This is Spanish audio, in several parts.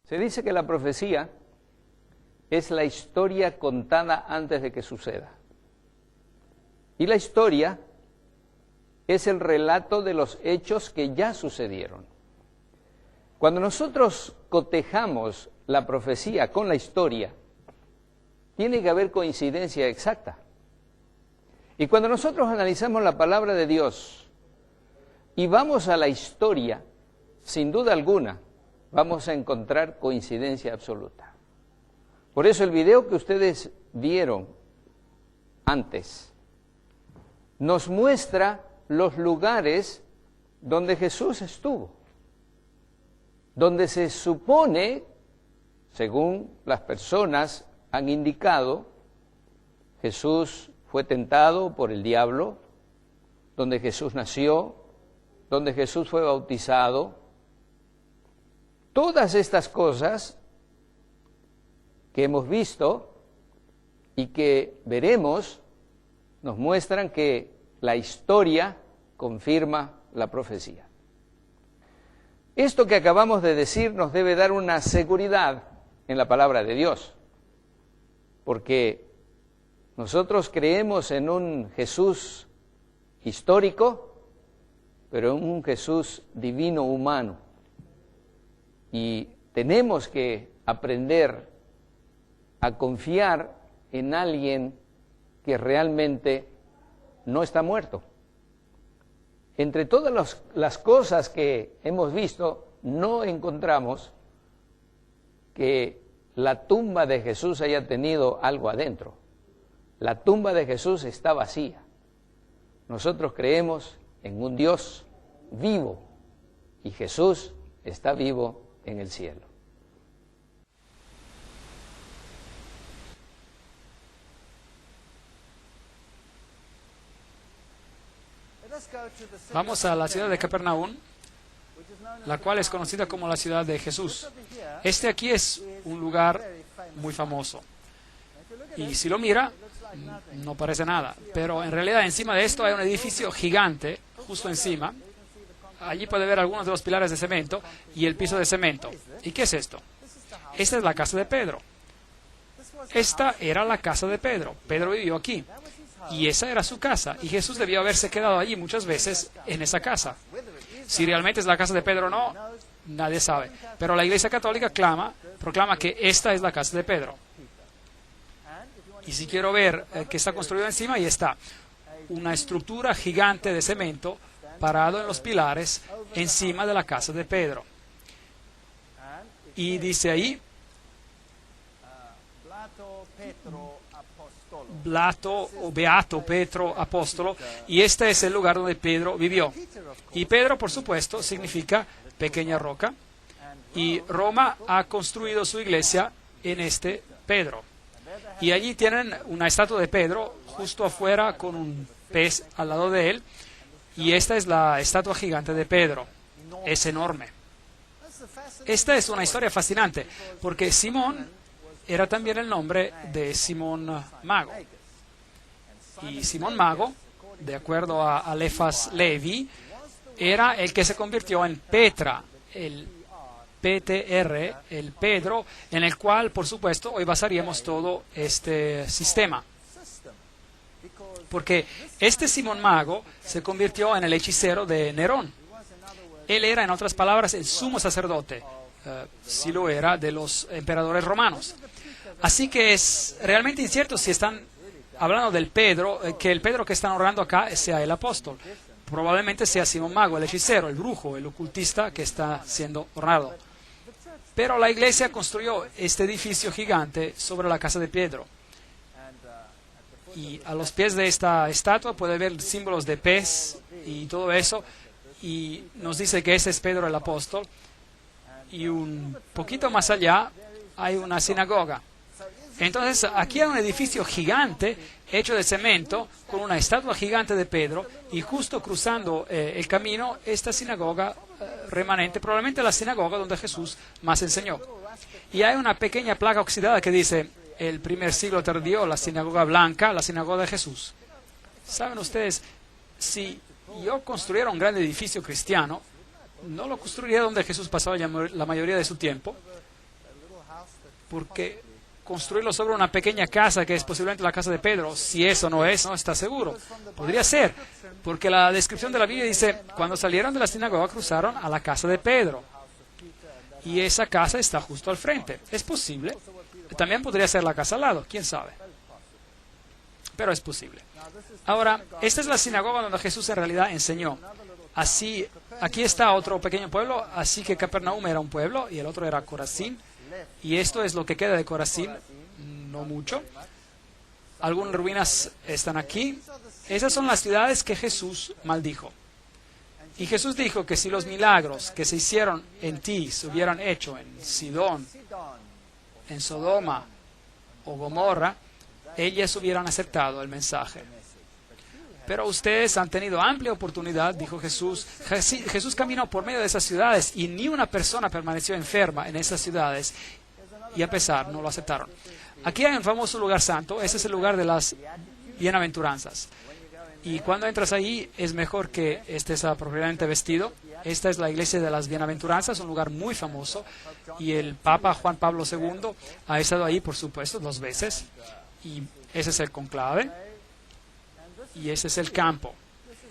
Se dice que la profecía es la historia contada antes de que suceda. Y la historia es el relato de los hechos que ya sucedieron. Cuando nosotros cotejamos la profecía con la historia, tiene que haber coincidencia exacta. Y cuando nosotros analizamos la palabra de Dios y vamos a la historia, sin duda alguna, vamos a encontrar coincidencia absoluta. Por eso el video que ustedes vieron antes nos muestra los lugares donde Jesús estuvo, donde se supone, según las personas han indicado, Jesús fue tentado por el diablo, donde Jesús nació, donde Jesús fue bautizado. Todas estas cosas que hemos visto y que veremos nos muestran que la historia confirma la profecía. Esto que acabamos de decir nos debe dar una seguridad en la palabra de Dios, porque nosotros creemos en un Jesús histórico, pero en un Jesús divino humano. Y tenemos que aprender a confiar en alguien que realmente no está muerto. Entre todas las cosas que hemos visto, no encontramos que la tumba de Jesús haya tenido algo adentro. La tumba de Jesús está vacía. Nosotros creemos en un Dios vivo y Jesús está vivo en el cielo. Vamos a la ciudad de Capernaum, la cual es conocida como la ciudad de Jesús. Este aquí es un lugar muy famoso. Y si lo mira, no parece nada. Pero en realidad encima de esto hay un edificio gigante, justo encima. Allí puede ver algunos de los pilares de cemento y el piso de cemento. ¿Y qué es esto? Esta es la casa de Pedro. Esta era la casa de Pedro. Pedro vivió aquí. Y esa era su casa. Y Jesús debió haberse quedado allí muchas veces en esa casa. Si realmente es la casa de Pedro o no, nadie sabe. Pero la Iglesia Católica proclama que esta es la casa de Pedro. Y si quiero ver que está construido encima, ahí está. Una estructura gigante de cemento parado en los pilares encima de la casa de Pedro. Y dice ahí, Beato Petro Apóstolo, y este es el lugar donde Pedro vivió. Y Pedro, por supuesto, significa pequeña roca, y Roma ha construido su iglesia en este Pedro. Y allí tienen una estatua de Pedro justo afuera con un pez al lado de él, y esta es la estatua gigante de Pedro. Es enorme. Esta es una historia fascinante, porque Simón era también el nombre de Simón Mago. Y Simón Mago, de acuerdo a Alefas Levi, era el que se convirtió en Petra, el PTR, el Pedro, en el cual, por supuesto, hoy basaríamos todo este sistema. Porque este Simón Mago se convirtió en el hechicero de Nerón. Él era, en otras palabras, el sumo sacerdote, si lo era, de los emperadores romanos. Así que es realmente incierto si están hablando del Pedro, que el Pedro que están honrando acá sea el apóstol. Probablemente sea Simón Mago, el hechicero, el brujo, el ocultista que está siendo honrado. Pero la iglesia construyó este edificio gigante sobre la casa de Pedro. Y a los pies de esta estatua puede ver símbolos de pez y todo eso. Y nos dice que ese es Pedro el apóstol. Y un poquito más allá hay una sinagoga. Entonces, aquí hay un edificio gigante hecho de cemento con una estatua gigante de Pedro y justo cruzando el camino esta sinagoga remanente, probablemente la sinagoga donde Jesús más enseñó. Y hay una pequeña placa oxidada que dice el primer siglo tardío, la sinagoga blanca, la sinagoga de Jesús. ¿Saben ustedes? Si yo construyera un gran edificio cristiano, no lo construiría donde Jesús pasaba la mayoría de su tiempo, porque construirlo sobre una pequeña casa que es posiblemente la casa de Pedro, si eso no es, no está seguro. Podría ser, porque la descripción de la Biblia dice, cuando salieron de la sinagoga cruzaron a la casa de Pedro. Y esa casa está justo al frente. Es posible. También podría ser la casa al lado, quién sabe. Pero es posible. Ahora, esta es la sinagoga donde Jesús en realidad enseñó. Así, aquí está otro pequeño pueblo, así que Capernaum era un pueblo y el otro era Corazín. Y esto es lo que queda de Corazín, no mucho. Algunas ruinas están aquí. Esas son las ciudades que Jesús maldijo. Y Jesús dijo que si los milagros que se hicieron en ti se hubieran hecho en Sidón, en Sodoma o Gomorra, ellas hubieran aceptado el mensaje. Pero ustedes han tenido amplia oportunidad, dijo Jesús. Jesús caminó por medio de esas ciudades y ni una persona permaneció enferma en esas ciudades y a pesar no lo aceptaron. Aquí hay un famoso lugar santo, ese es el lugar de las bienaventuranzas. Y cuando entras ahí es mejor que estés apropiadamente vestido. Esta es la iglesia de las bienaventuranzas, un lugar muy famoso. Y el Papa Juan Pablo II ha estado ahí, por supuesto, 2 veces. Y ese es el conclave. Y ese es el campo.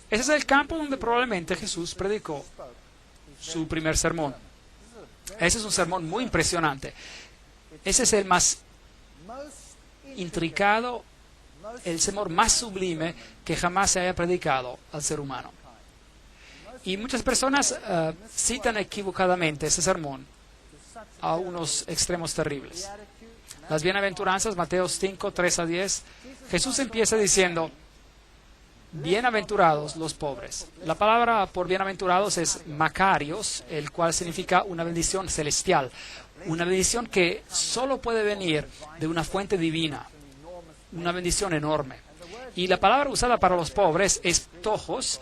Ese es el campo donde probablemente Jesús predicó su primer sermón. Ese es un sermón muy impresionante. Ese es el más intricado, el sermón más sublime que jamás se haya predicado al ser humano. Y muchas personas citan equivocadamente ese sermón a unos extremos terribles. Las bienaventuranzas, Mateo 5, 3 a 10, Jesús empieza diciendo, bienaventurados los pobres. La palabra por bienaventurados es makarios, el cual significa una bendición celestial, una bendición que solo puede venir de una fuente divina, una bendición enorme. Y la palabra usada para los pobres es ptojos,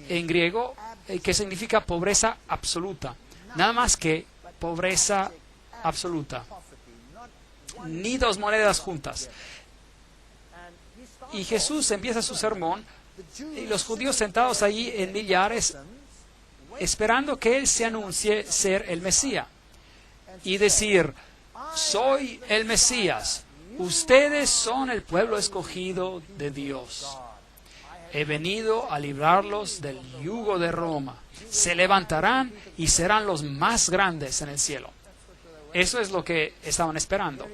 en griego, que significa pobreza absoluta. Nada más que pobreza absoluta. Ni 2 monedas juntas. Y Jesús empieza su sermón y los judíos sentados allí en millares esperando que Él se anuncie ser el Mesías. Y decir, soy el Mesías. Ustedes son el pueblo escogido de Dios. He venido a librarlos del yugo de Roma. Se levantarán y serán los más grandes en el cielo. Eso es lo que estaban esperando.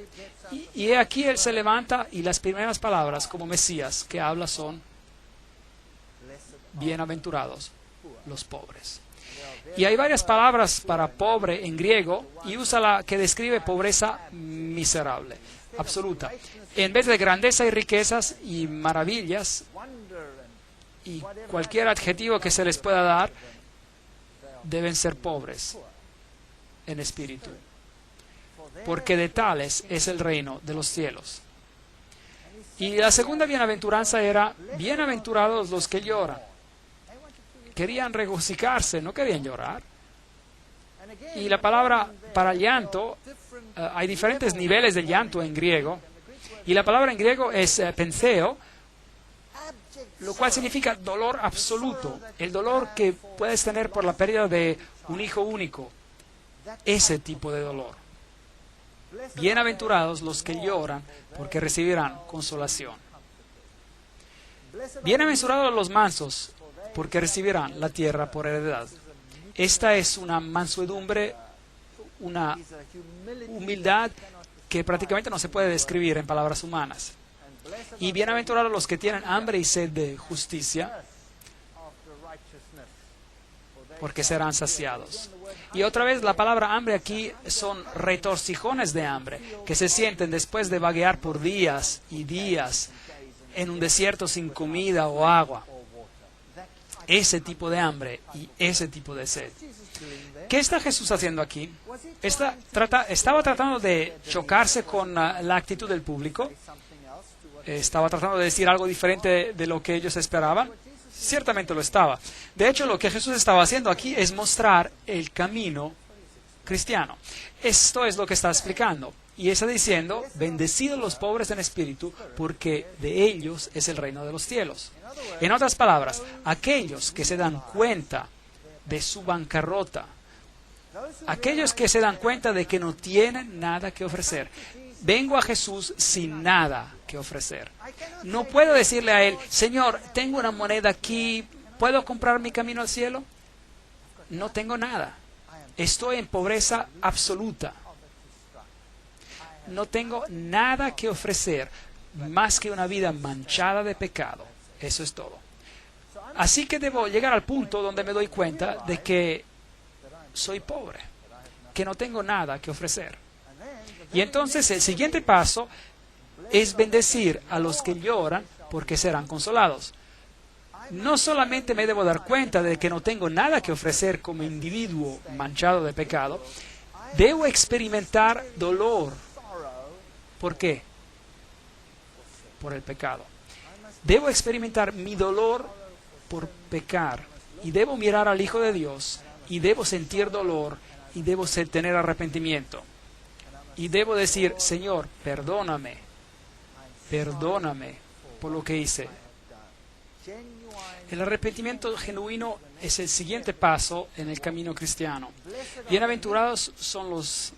Y aquí Él se levanta y las primeras palabras como Mesías que habla son bienaventurados los pobres. Y hay varias palabras para pobre en griego y usa la que describe pobreza miserable, absoluta. En vez de grandeza y riquezas y maravillas y cualquier adjetivo que se les pueda dar, deben ser pobres en espíritu, porque de tales es el reino de los cielos. Y la segunda bienaventuranza era, bienaventurados los que lloran. Querían regocijarse, no querían llorar. Y la palabra para llanto, hay diferentes niveles de llanto en griego, y la palabra en griego es penseo, lo cual significa dolor absoluto, el dolor que puedes tener por la pérdida de un hijo único, ese tipo de dolor. Bienaventurados los que lloran, porque recibirán consolación. Bienaventurados los mansos, porque recibirán la tierra por heredad. Esta es una mansedumbre, una humildad que prácticamente no se puede describir en palabras humanas. Y bienaventurados los que tienen hambre y sed de justicia, porque serán saciados. Y otra vez la palabra hambre aquí son retorcijones de hambre, que se sienten después de vaguear por días y días en un desierto sin comida o agua. Ese tipo de hambre y ese tipo de sed. ¿Qué está Jesús haciendo aquí? ¿Estaba tratando de chocarse con la actitud del público? ¿Estaba tratando de decir algo diferente de lo que ellos esperaban? Ciertamente lo estaba. De hecho, lo que Jesús estaba haciendo aquí es mostrar el camino cristiano. Esto es lo que está explicando. Y está diciendo, bendecidos los pobres en espíritu, porque de ellos es el reino de los cielos. En otras palabras, aquellos que se dan cuenta de su bancarrota, Aquellos que se dan cuenta de que no tienen nada que ofrecer. Vengo a Jesús sin nada que ofrecer. No puedo decirle a Él, Señor, tengo una moneda aquí, ¿puedo comprar mi camino al cielo? No tengo nada. Estoy en pobreza absoluta. No tengo nada que ofrecer más que una vida manchada de pecado. Eso es todo. Así que debo llegar al punto donde me doy cuenta de que soy pobre, que no tengo nada que ofrecer. Y entonces el siguiente paso es bendecir a los que lloran porque serán consolados. No solamente me debo dar cuenta de que no tengo nada que ofrecer como individuo manchado de pecado, debo experimentar dolor. ¿Por qué? Por el pecado. Debo experimentar mi dolor por pecar y debo mirar al Hijo de Dios y debo sentir dolor y debo tener arrepentimiento. Y debo decir, Señor, perdóname por lo que hice. El arrepentimiento genuino es el siguiente paso en el camino cristiano. Bienaventurados son los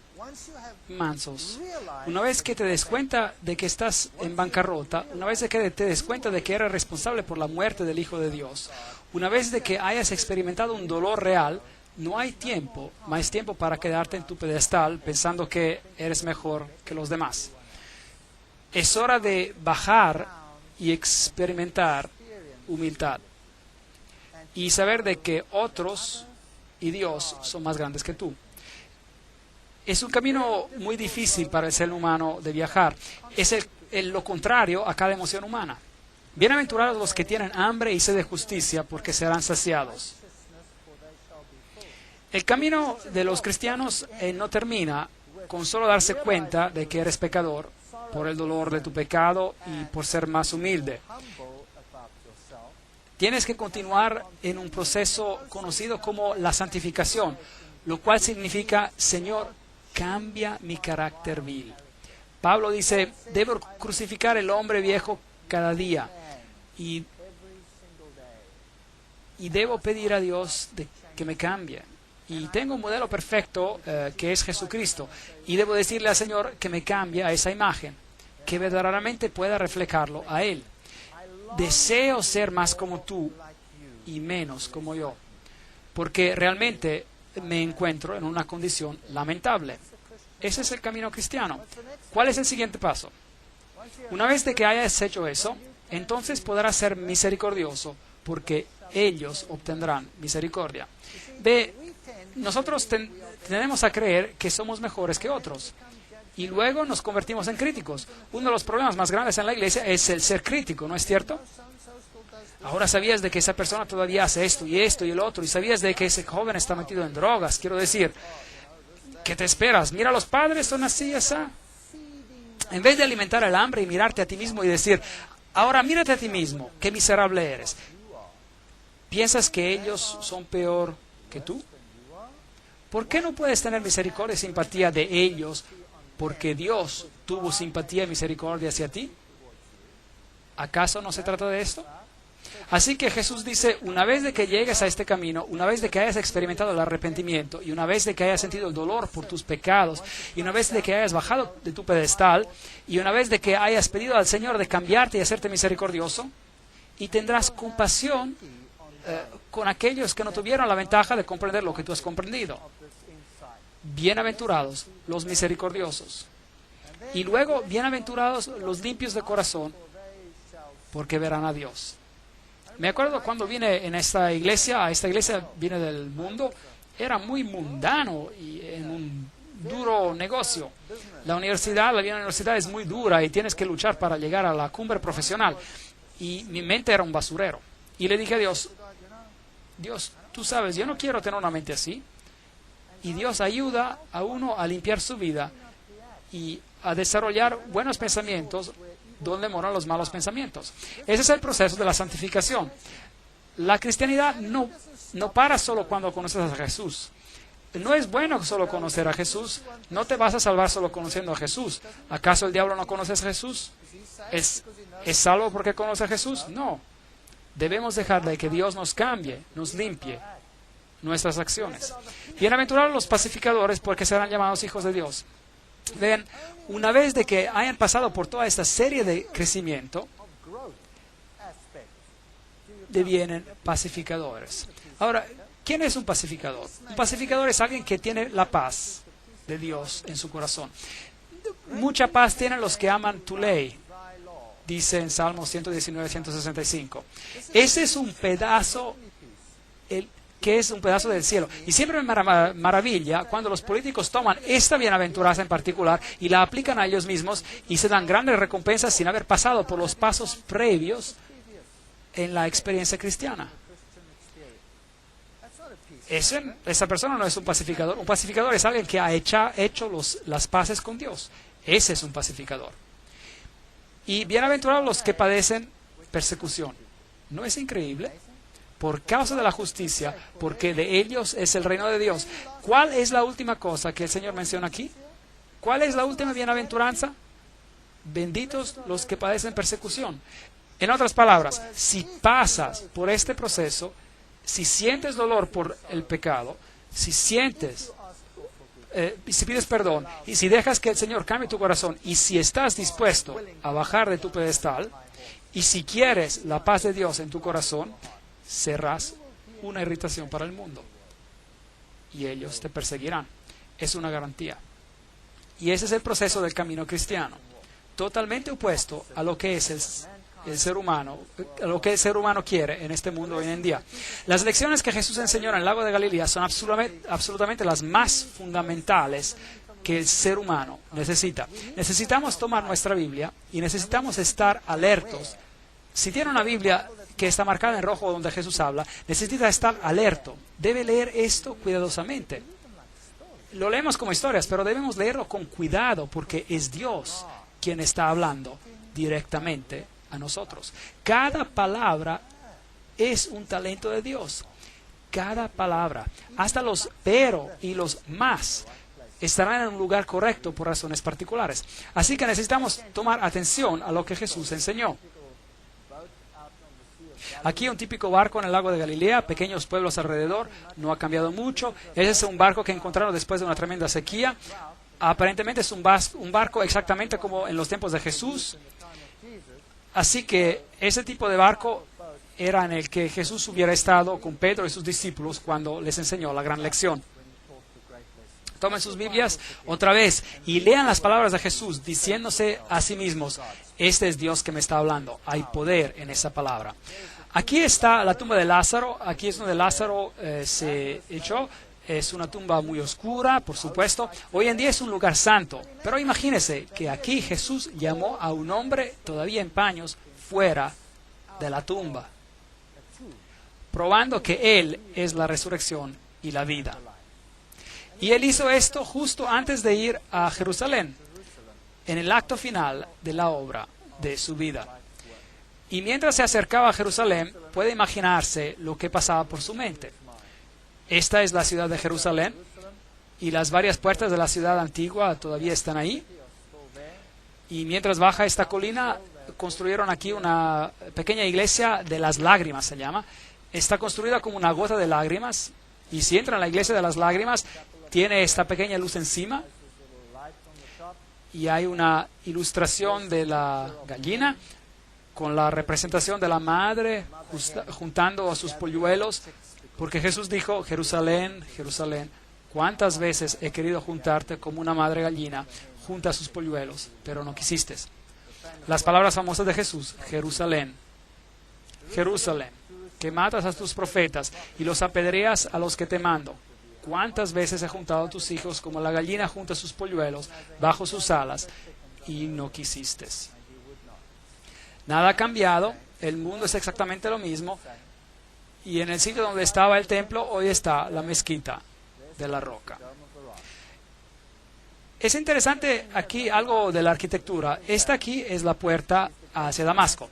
mansos. Una vez que te des cuenta de que estás en bancarrota, una vez que te des cuenta de que eres responsable por la muerte del Hijo de Dios, una vez de que hayas experimentado un dolor real, no hay tiempo, más tiempo para quedarte en tu pedestal pensando que eres mejor que los demás. Es hora de bajar y experimentar humildad y saber de que otros y Dios son más grandes que tú. Es un camino muy difícil para el ser humano de viajar. Es lo contrario a cada emoción humana. Bienaventurados los que tienen hambre y sed de justicia, porque serán saciados. El camino de los cristianos no termina con solo darse cuenta de que eres pecador por el dolor de tu pecado y por ser más humilde. Tienes que continuar en un proceso conocido como la santificación, lo cual significa, Señor, cambia mi carácter vil. Pablo dice, debo crucificar el hombre viejo cada día y debo pedir a Dios que me cambie. Y tengo un modelo perfecto que es Jesucristo. Y debo decirle al Señor que me cambie a esa imagen, que verdaderamente pueda reflejarlo a Él. Deseo ser más como tú y menos como yo, porque realmente me encuentro en una condición lamentable. Ese es el camino cristiano. ¿Cuál es el siguiente paso? Una vez de que hayas hecho eso, entonces podrás ser misericordioso, porque ellos obtendrán misericordia. Nosotros tenemos a creer que somos mejores que otros y luego nos convertimos en críticos. Uno de los problemas más grandes en la iglesia es el ser crítico, ¿no es cierto? Ahora sabías de que esa persona todavía hace esto y el otro, y sabías de que ese joven está metido en drogas. Quiero decir, ¿qué te esperas? Mira, los padres son así, así. En vez de alimentar el hambre y mirarte a ti mismo y decir, ahora mírate a ti mismo, qué miserable eres. ¿Piensas que ellos son peor que tú? ¿Por qué no puedes tener misericordia y simpatía de ellos porque Dios tuvo simpatía y misericordia hacia ti? ¿Acaso no se trata de esto? Así que Jesús dice, una vez de que llegues a este camino, una vez de que hayas experimentado el arrepentimiento y una vez de que hayas sentido el dolor por tus pecados y una vez de que hayas bajado de tu pedestal y una vez de que hayas pedido al Señor de cambiarte y hacerte misericordioso, y tendrás compasión con aquellos que no tuvieron la ventaja de comprender lo que tú has comprendido. Bienaventurados los misericordiosos. Y luego, bienaventurados los limpios de corazón, porque verán a Dios. Me acuerdo cuando vine a esta iglesia vine del mundo, era muy mundano y en un duro negocio. La vida en la universidad es muy dura y tienes que luchar para llegar a la cumbre profesional. Y mi mente era un basurero. Y le dije a Dios, tú sabes, yo no quiero tener una mente así. Y Dios ayuda a uno a limpiar su vida y a desarrollar buenos pensamientos donde moran los malos pensamientos. Ese es el proceso de la santificación. La cristianidad no para solo cuando conoces a Jesús. No es bueno solo conocer a Jesús. No te vas a salvar solo conociendo a Jesús. ¿Acaso el diablo no conoce a Jesús? ¿Es salvo porque conoce a Jesús? No. Debemos dejar de que Dios nos cambie, nos limpie. nuestras acciones. Bienaventurados los pacificadores, porque serán llamados hijos de Dios. Ven, una vez de que hayan pasado por toda esta serie de crecimiento, devienen pacificadores. Ahora, ¿quién es un pacificador? Un pacificador es alguien que tiene la paz de Dios en su corazón. Mucha paz tienen los que aman tu ley, dice en Salmos 119, 165. Ese es un pedazo, que es un pedazo del cielo. Y siempre me maravilla cuando los políticos toman esta bienaventuranza en particular y la aplican a ellos mismos y se dan grandes recompensas sin haber pasado por los pasos previos en la experiencia cristiana. Esa persona no es un pacificador. Un pacificador es alguien que ha hecho las paces con Dios. Ese es un pacificador. Y bienaventurados los que padecen persecución. ¿No es increíble? Por causa de la justicia, porque de ellos es el reino de Dios. ¿Cuál es la última cosa que el Señor menciona aquí? ¿Cuál es la última bienaventuranza? Benditos los que padecen persecución. En otras palabras, si pasas por este proceso, si sientes dolor por el pecado, si pides perdón y si dejas que el Señor cambie tu corazón y si estás dispuesto a bajar de tu pedestal y si quieres la paz de Dios en tu corazón, serás una irritación para el mundo y ellos te perseguirán. Es una garantía. Y ese es el proceso del camino cristiano, totalmente opuesto a lo que es el ser humano, a lo que el ser humano quiere en este mundo hoy en día. Las lecciones que Jesús enseñó en el lago de Galilea son absolutamente las más fundamentales que el ser humano necesita. Necesitamos tomar nuestra Biblia y necesitamos estar alertos. Si tiene una Biblia que está marcada en rojo donde Jesús habla, necesita estar alerto. Debe leer esto cuidadosamente. Lo leemos como historias, pero debemos leerlo con cuidado porque es Dios quien está hablando directamente a nosotros. Cada palabra es un talento de Dios. Cada palabra, hasta los pero y los más, estarán en un lugar correcto por razones particulares. Así que necesitamos tomar atención a lo que Jesús enseñó. Aquí un típico barco en el lago de Galilea, pequeños pueblos alrededor, no ha cambiado mucho. Ese es un barco que encontraron después de una tremenda sequía. Aparentemente es un barco exactamente como en los tiempos de Jesús. Así que ese tipo de barco era en el que Jesús hubiera estado con Pedro y sus discípulos cuando les enseñó la gran lección. Tomen sus Biblias otra vez y lean las palabras de Jesús diciéndose a sí mismos, este es Dios que me está hablando. Hay poder en esa palabra. Aquí está la tumba de Lázaro. Aquí es donde Lázaro se echó. Es una tumba muy oscura, por supuesto. Hoy en día es un lugar santo. Pero imagínense que aquí Jesús llamó a un hombre todavía en paños fuera de la tumba, probando que Él es la resurrección y la vida. Y Él hizo esto justo antes de ir a Jerusalén, en el acto final de la obra de su vida. Y mientras se acercaba a Jerusalén, puede imaginarse lo que pasaba por su mente. Esta es la ciudad de Jerusalén y las varias puertas de la ciudad antigua todavía están ahí. Y mientras baja esta colina, construyeron aquí una pequeña iglesia de las lágrimas, se llama. Está construida como una gota de lágrimas. Y si entra en la iglesia de las lágrimas, tiene esta pequeña luz encima. Y hay una ilustración de la gallina con la representación de la madre juntando a sus polluelos. Porque Jesús dijo, Jerusalén, Jerusalén, ¿cuántas veces he querido juntarte como una madre gallina junta a sus polluelos, pero no quisiste? Las palabras famosas de Jesús, Jerusalén, Jerusalén, que matas a tus profetas y los apedreas a los que te mando. ¿Cuántas veces he juntado a tus hijos como la gallina junta sus polluelos bajo sus alas y no quisiste? Nada ha cambiado, el mundo es exactamente lo mismo. Y en el sitio donde estaba el templo, hoy está la mezquita de la roca. Es interesante aquí algo de la arquitectura. Esta aquí es la puerta hacia Damasco.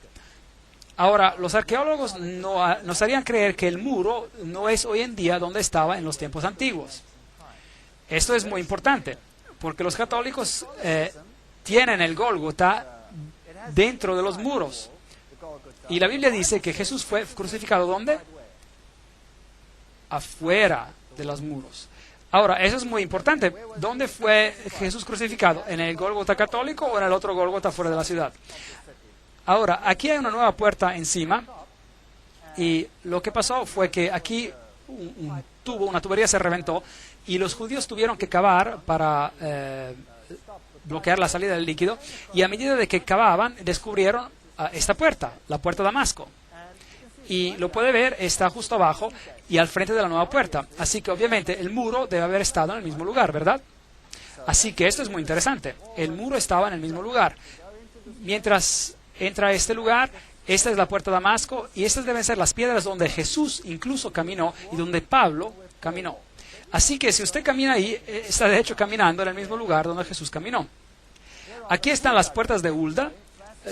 Ahora, los arqueólogos nos harían creer que el muro no es hoy en día donde estaba en los tiempos antiguos. Esto es muy importante, porque los católicos tienen el Gólgota dentro de los muros. Y la Biblia dice que Jesús fue crucificado ¿dónde? afuera de los muros. Ahora, eso es muy importante. ¿Dónde fue Jesús crucificado? ¿En el Gólgota católico o en el otro Gólgota fuera de la ciudad? Ahora, aquí hay una nueva puerta encima, y lo que pasó fue que aquí una tubería se reventó, y los judíos tuvieron que cavar para bloquear la salida del líquido, y a medida de que cavaban, descubrieron esta puerta, la puerta de Damasco. Y lo puede ver, está justo abajo y al frente de la nueva puerta. Así que obviamente el muro debe haber estado en el mismo lugar, ¿verdad? Así que esto es muy interesante. El muro estaba en el mismo lugar. Mientras entra a este lugar, esta es la puerta de Damasco, y estas deben ser las piedras donde Jesús incluso caminó y donde Pablo caminó. Así que si usted camina ahí, está de hecho caminando en el mismo lugar donde Jesús caminó. Aquí están las puertas de Hulda.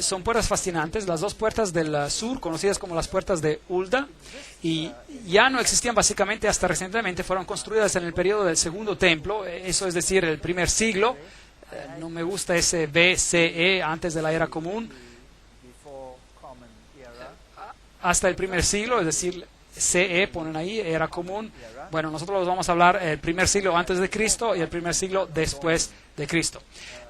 Son puertas fascinantes, las dos puertas del sur, conocidas como las puertas de Hulda, y ya no existían básicamente hasta recientemente. Fueron construidas en el periodo del segundo templo, eso es decir, el primer siglo. No me gusta ese BCE, antes de la era común, hasta el primer siglo, es decir, CE ponen ahí, era común. Bueno, nosotros vamos a hablar el primer siglo antes de Cristo y el primer siglo después de Cristo.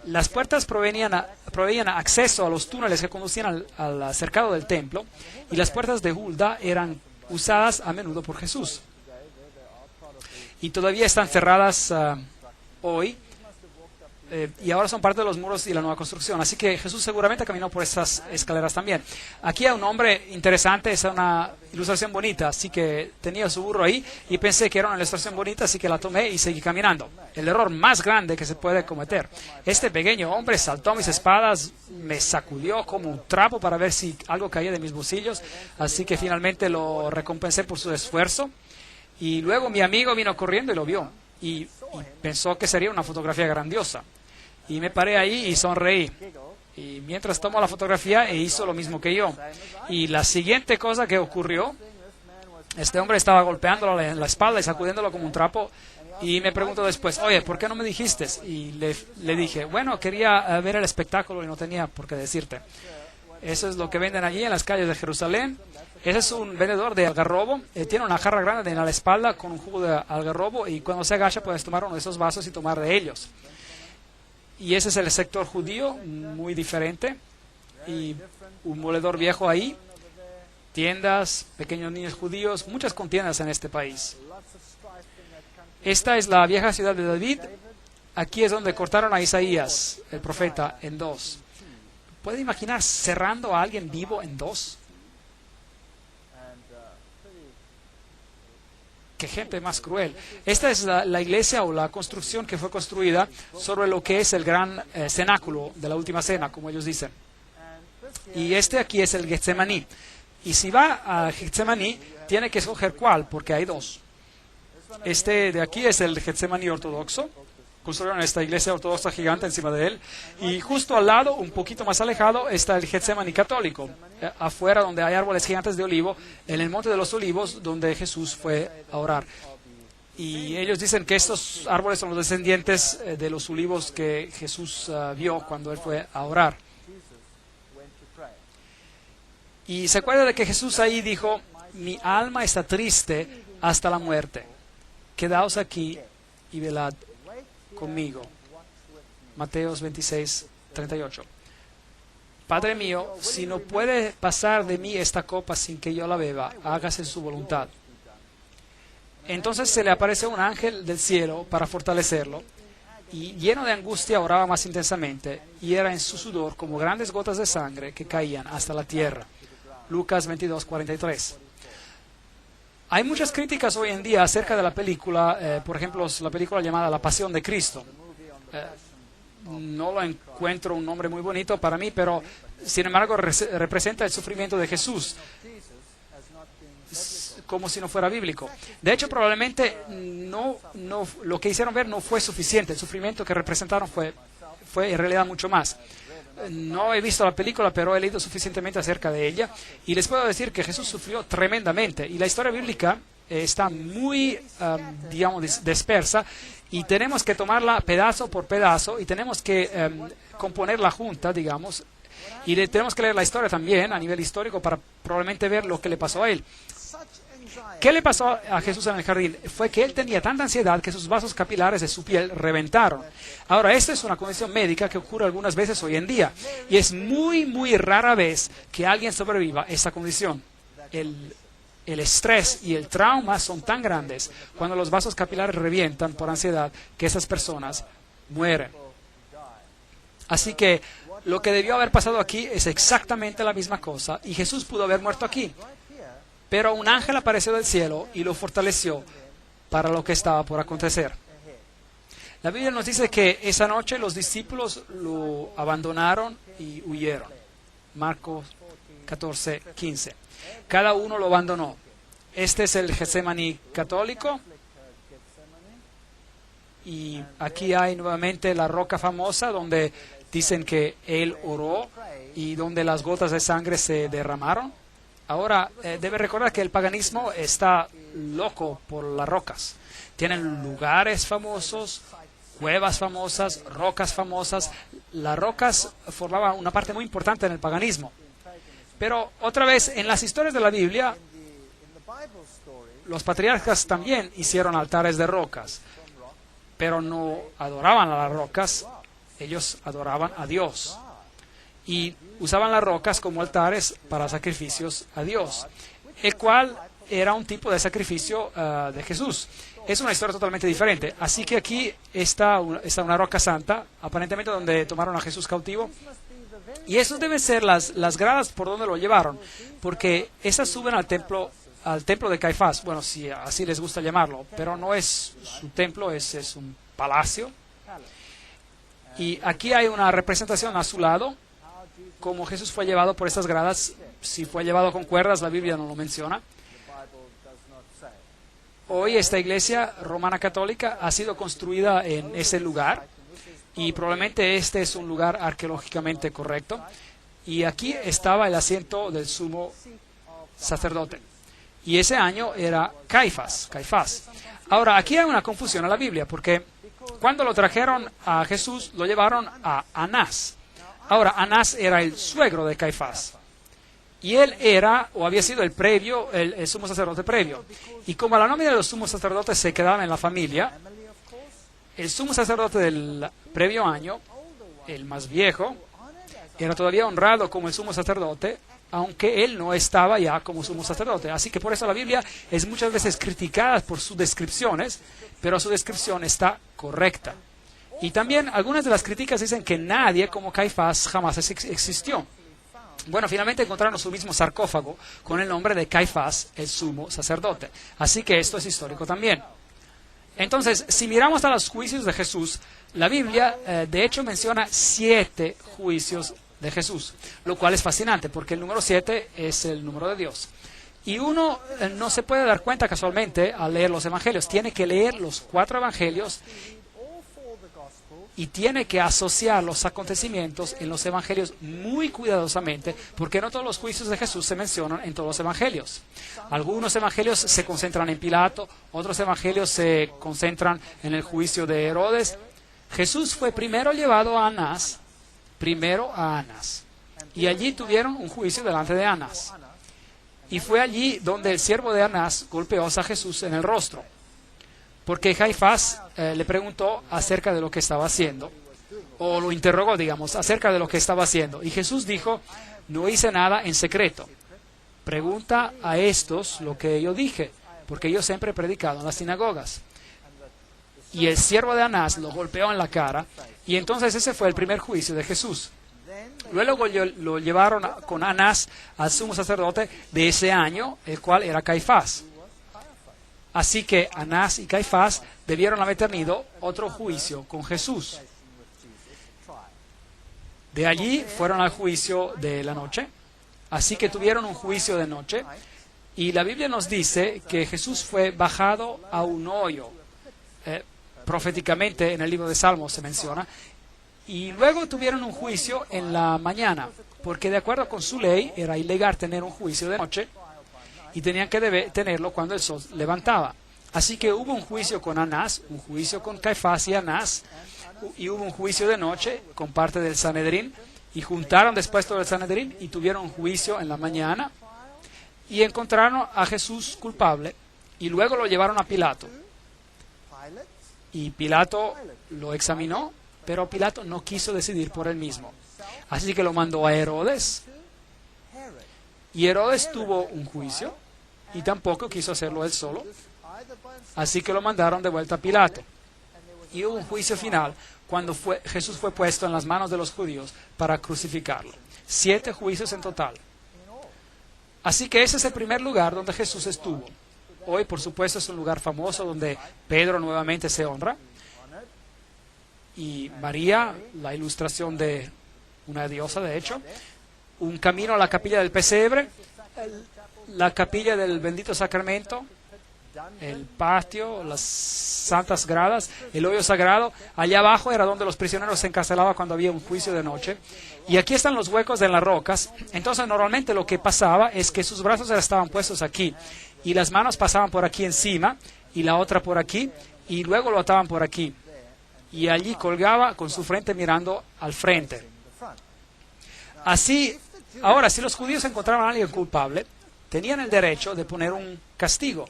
Las puertas proveían acceso a los túneles que conducían al cercado del templo, y las puertas de Hulda eran usadas a menudo por Jesús. Y todavía están cerradas hoy, y ahora son parte de los muros y la nueva construcción. Así que Jesús seguramente caminó por esas escaleras también. Aquí hay un hombre interesante, es una ilustración bonita, así que tenía su burro ahí y pensé que era una ilustración bonita, así que la tomé y seguí caminando. El error más grande que se puede cometer. Este pequeño hombre saltó a mis espaldas, me sacudió como un trapo para ver si algo caía de mis bolsillos, así que finalmente lo recompensé por su esfuerzo. Y luego mi amigo vino corriendo y lo vio, y pensó que sería una fotografía grandiosa. Y me paré ahí y sonreí. Y mientras tomó la fotografía, hizo lo mismo que yo. Y la siguiente cosa que ocurrió, este hombre estaba golpeándolo en la espalda y sacudiéndolo como un trapo. Y me preguntó después, oye, ¿por qué no me dijiste? Y le dije, bueno, quería ver el espectáculo y no tenía por qué decirte. Eso es lo que venden allí en las calles de Jerusalén. Ese es un vendedor de algarrobo. Tiene una jarra grande en la espalda con un jugo de algarrobo, y cuando se agacha puedes tomar uno de esos vasos y tomar de ellos. Y ese es el sector judío, muy diferente. Y un moledor viejo ahí, tiendas, pequeños niños judíos, muchas contiendas en este país. Esta es la vieja ciudad de David. Aquí es donde cortaron a Isaías, el profeta, en dos. ¿Puede imaginar cerrando a alguien vivo en dos? ¡Qué gente más cruel! Esta es la iglesia o la construcción que fue construida sobre lo que es el gran cenáculo de la última cena, como ellos dicen. Y este aquí es el Getsemaní. Y si va a Getsemaní, tiene que escoger cuál, porque hay dos. Este de aquí es el Getsemaní ortodoxo. Construyeron esta iglesia ortodoxa gigante encima de él. Y justo al lado, un poquito más alejado, está el Getsemaní católico. Afuera, donde hay árboles gigantes de olivo, en el Monte de los Olivos, donde Jesús fue a orar. Y ellos dicen que estos árboles son los descendientes de los olivos que Jesús vio cuando él fue a orar. Y se acuerda de que Jesús ahí dijo, mi alma está triste hasta la muerte. Quedaos aquí y velad conmigo. Mateos 26, 38. Padre mío, si no puede pasar de mí esta copa sin que yo la beba, hágase su voluntad. Entonces se le aparece un ángel del cielo para fortalecerlo, y lleno de angustia oraba más intensamente, y era en su sudor como grandes gotas de sangre que caían hasta la tierra. Lucas 22, 43. Hay muchas críticas hoy en día acerca de la película, por ejemplo, la película llamada La Pasión de Cristo. No lo encuentro un nombre muy bonito para mí, pero sin embargo representa el sufrimiento de Jesús, como si no fuera bíblico. De hecho, probablemente lo que hicieron ver no fue suficiente. El sufrimiento que representaron fue en realidad mucho más. No he visto la película, pero he leído suficientemente acerca de ella, y les puedo decir que Jesús sufrió tremendamente, y la historia bíblica está muy, dispersa, y tenemos que tomarla pedazo por pedazo, y tenemos que componerla junta, digamos, y tenemos que leer la historia también a nivel histórico para probablemente ver lo que le pasó a él. ¿Qué le pasó a Jesús en el jardín? Fue que él tenía tanta ansiedad que sus vasos capilares de su piel reventaron. Ahora, esta es una condición médica que ocurre algunas veces hoy en día. Y es muy, muy rara vez que alguien sobreviva a esta condición. El estrés y el trauma son tan grandes cuando los vasos capilares revientan por ansiedad que esas personas mueren. Así que lo que debió haber pasado aquí es exactamente la misma cosa y Jesús pudo haber muerto aquí. Pero un ángel apareció del cielo y lo fortaleció para lo que estaba por acontecer. La Biblia nos dice que esa noche los discípulos lo abandonaron y huyeron. Marcos 14:15. Cada uno lo abandonó. Este es el Getsemaní católico. Y aquí hay nuevamente la roca famosa donde dicen que él oró y donde las gotas de sangre se derramaron. Ahora, debe recordar que el paganismo está loco por las rocas. Tienen lugares famosos, cuevas famosas, rocas famosas. Las rocas formaban una parte muy importante en el paganismo. Pero otra vez, en las historias de la Biblia, los patriarcas también hicieron altares de rocas, pero no adoraban a las rocas, ellos adoraban a Dios. Y usaban las rocas como altares para sacrificios a Dios, el cual era un tipo de sacrificio de Jesús. Es una historia totalmente diferente. Así que aquí está una roca santa, aparentemente donde tomaron a Jesús cautivo. Y eso deben ser las gradas por donde lo llevaron, porque esas suben al templo de Caifás. Bueno, si así les gusta llamarlo, pero no es su templo, es un palacio. Y aquí hay una representación a su lado, como Jesús fue llevado por estas gradas. Si fue llevado con cuerdas, la Biblia no lo menciona. Hoy esta iglesia romana católica ha sido construida en ese lugar y probablemente este es un lugar arqueológicamente correcto. Y aquí estaba el asiento del sumo sacerdote. Y ese año era Caifás. Ahora, aquí hay una confusión en la Biblia porque cuando lo trajeron a Jesús, lo llevaron a Anás. Ahora, Anás era el suegro de Caifás. Y él era, o había sido el sumo sacerdote previo. Y como la nómina de los sumos sacerdotes se quedaba en la familia, el sumo sacerdote del previo año, el más viejo, era todavía honrado como el sumo sacerdote, aunque él no estaba ya como sumo sacerdote. Así que por eso la Biblia es muchas veces criticada por sus descripciones, pero su descripción está correcta. Y también algunas de las críticas dicen que nadie como Caifás jamás existió. Bueno, finalmente encontraron su mismo sarcófago con el nombre de Caifás, el sumo sacerdote. Así que esto es histórico también. Entonces, si miramos a los juicios de Jesús, la Biblia de hecho menciona 7 juicios de Jesús, lo cual es fascinante porque el número 7 es el número de Dios. Y uno no se puede dar cuenta casualmente al leer los evangelios. Tiene que leer los 4 evangelios y tiene que asociar los acontecimientos en los evangelios muy cuidadosamente, porque no todos los juicios de Jesús se mencionan en todos los evangelios. Algunos evangelios se concentran en Pilato, otros evangelios se concentran en el juicio de Herodes. Jesús fue primero llevado a Anás, y allí tuvieron un juicio delante de Anás. Y fue allí donde el siervo de Anás golpeó a Jesús en el rostro, porque Caifás le preguntó acerca de lo que estaba haciendo, o lo interrogó, digamos, acerca de lo que estaba haciendo. Y Jesús dijo, no hice nada en secreto. Pregunta a estos lo que yo dije, porque yo siempre he predicado en las sinagogas. Y el siervo de Anás lo golpeó en la cara, y entonces ese fue el primer juicio de Jesús. Luego lo llevaron con Anás al sumo sacerdote de ese año, el cual era Caifás. Así que Anás y Caifás debieron haber tenido otro juicio con Jesús. De allí fueron al juicio de la noche. Así que tuvieron un juicio de noche. Y la Biblia nos dice que Jesús fue bajado a un hoyo. Proféticamente en el libro de Salmos se menciona. Y luego tuvieron un juicio en la mañana. Porque de acuerdo con su ley era ilegal tener un juicio de noche. Y tenían que tenerlo cuando el sol levantaba. Así que hubo un juicio con Anás, un juicio con Caifás y Anás, y hubo un juicio de noche con parte del Sanedrín, y juntaron después todo el Sanedrín y tuvieron un juicio en la mañana. y encontraron a Jesús culpable y luego lo llevaron a Pilato. Y Pilato lo examinó, pero Pilato no quiso decidir por él mismo. Así que lo mandó a Herodes. Y Herodes tuvo un juicio y tampoco quiso hacerlo él solo. Así que lo mandaron de vuelta a Pilato. Y hubo un juicio final cuando Jesús fue puesto en las manos de los judíos para crucificarlo. 7 juicios en total. Así que ese es el primer lugar donde Jesús estuvo. Hoy, por supuesto, es un lugar famoso donde Pedro nuevamente se honra. Y María, la ilustración de una diosa, de hecho. Un camino a la capilla del pesebre, la capilla del bendito sacramento, el patio, las santas gradas, el hoyo sagrado. Allá abajo era donde los prisioneros se encarcelaban cuando había un juicio de noche. Y aquí están los huecos de las rocas. Entonces normalmente lo que pasaba es que sus brazos estaban puestos aquí y las manos pasaban por aquí encima y la otra por aquí y luego lo ataban por aquí. Y allí colgaba con su frente mirando al frente. Así, ahora, si los judíos encontraban a alguien culpable, tenían el derecho de poner un castigo.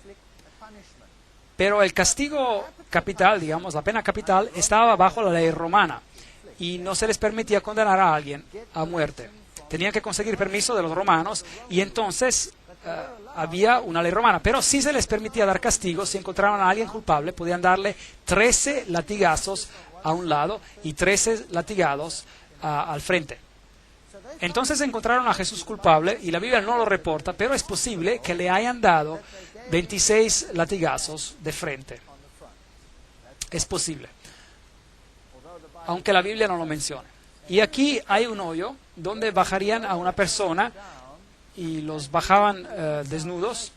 Pero el castigo capital, digamos, la pena capital, estaba bajo la ley romana y no se les permitía condenar a alguien a muerte. Tenían que conseguir permiso de los romanos y entonces había una ley romana. Pero sí se les permitía dar castigos. Si encontraban a alguien culpable, podían darle 13 latigazos a un lado y 13 latigados al frente. Entonces encontraron a Jesús culpable y la Biblia no lo reporta, pero es posible que le hayan dado 26 latigazos de frente. Es posible, aunque la Biblia no lo menciona. Y aquí hay un hoyo donde bajarían a una persona y los bajaban desnudos.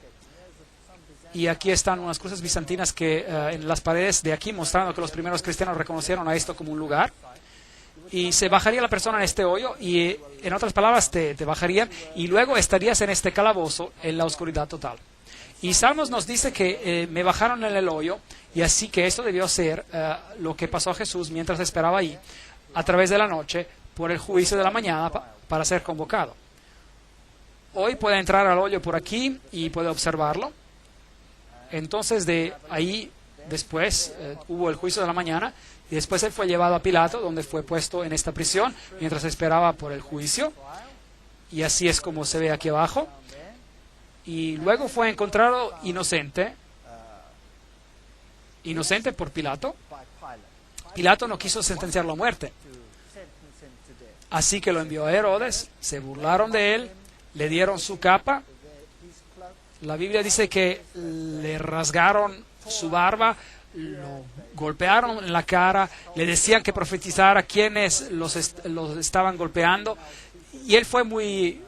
Y aquí están unas cruces bizantinas que en las paredes de aquí, mostrando que los primeros cristianos reconocieron a esto como un lugar. Y se bajaría la persona en este hoyo y, en otras palabras, te bajarían y luego estarías en este calabozo en la oscuridad total. Y Salmos nos dice que me bajaron en el hoyo y así que esto debió ser lo que pasó a Jesús mientras esperaba ahí a través de la noche por el juicio de la mañana para ser convocado. Hoy puede entrar al hoyo por aquí y puede observarlo. Entonces de ahí después hubo el juicio de la mañana y después él fue llevado a Pilato, donde fue puesto en esta prisión mientras esperaba por el juicio. Y así es como se ve aquí abajo. Y luego fue encontrado inocente por Pilato. Pilato no quiso sentenciarlo a muerte. Así que lo envió a Herodes, se burlaron de él, le dieron su capa. La Biblia dice que le rasgaron su barba, lo golpearon en la cara, le decían que profetizara quienes los estaban golpeando, y él fue muy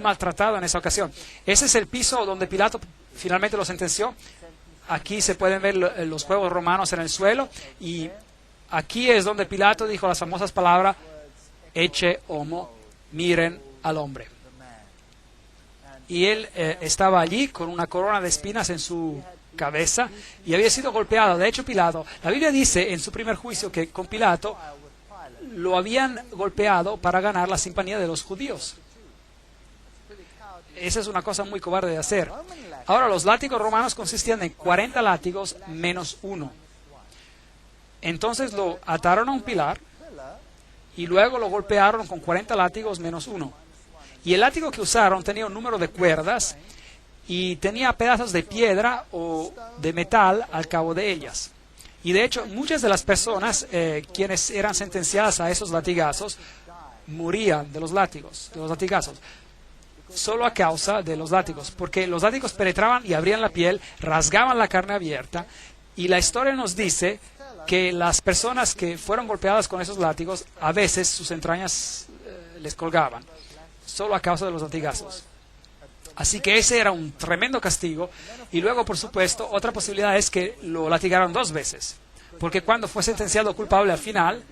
maltratado en esa ocasión. Ese es el piso donde Pilato finalmente lo sentenció. Aquí se pueden ver los juegos romanos en el suelo, y aquí es donde Pilato dijo las famosas palabras, Ecce homo, miren al hombre. Y él estaba allí con una corona de espinas en su cabeza y había sido golpeado. De hecho, Pilato, la Biblia dice en su primer juicio que con Pilato lo habían golpeado para ganar la simpatía de los judíos. Esa es una cosa muy cobarde de hacer. Ahora, los látigos romanos consistían en 40 látigos menos uno. Entonces lo ataron a un pilar y luego lo golpearon con 40 látigos menos uno. Y el látigo que usaron tenía un número de cuerdas y tenía pedazos de piedra o de metal al cabo de ellas. Y de hecho, muchas de las personas quienes eran sentenciadas a esos latigazos morían de los latigazos, solo a causa de los látigos, porque los látigos penetraban y abrían la piel, rasgaban la carne abierta, y la historia nos dice que las personas que fueron golpeadas con esos látigos, a veces sus entrañas les colgaban, solo a causa de los latigazos. Así que ese era un tremendo castigo. Y luego, por supuesto, otra posibilidad es que lo latigaron 2 veces. Porque cuando fue sentenciado culpable al final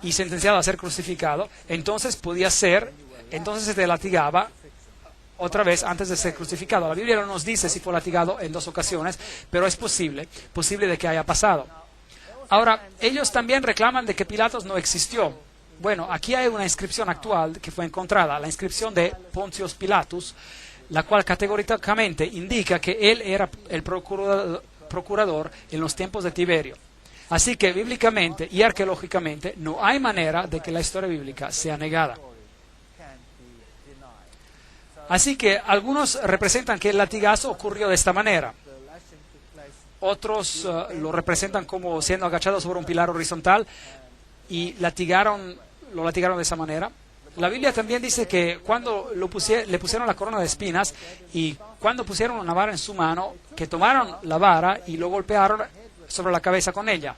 y sentenciado a ser crucificado, entonces se te latigaba otra vez antes de ser crucificado. La Biblia no nos dice si fue latigado en 2 ocasiones, pero es posible de que haya pasado. Ahora, ellos también reclaman de que Pilatos no existió. Bueno, aquí hay una inscripción actual que fue encontrada, la inscripción de Pontius Pilatus, la cual categóricamente indica que él era el procurador en los tiempos de Tiberio. Así que bíblicamente y arqueológicamente no hay manera de que la historia bíblica sea negada. Así que algunos representan que el latigazo ocurrió de esta manera. Otros lo representan como siendo agachado sobre un pilar horizontal y lo latigaron de esa manera. La Biblia también dice que cuando le pusieron la corona de espinas y cuando pusieron una vara en su mano, que tomaron la vara y lo golpearon sobre la cabeza con ella.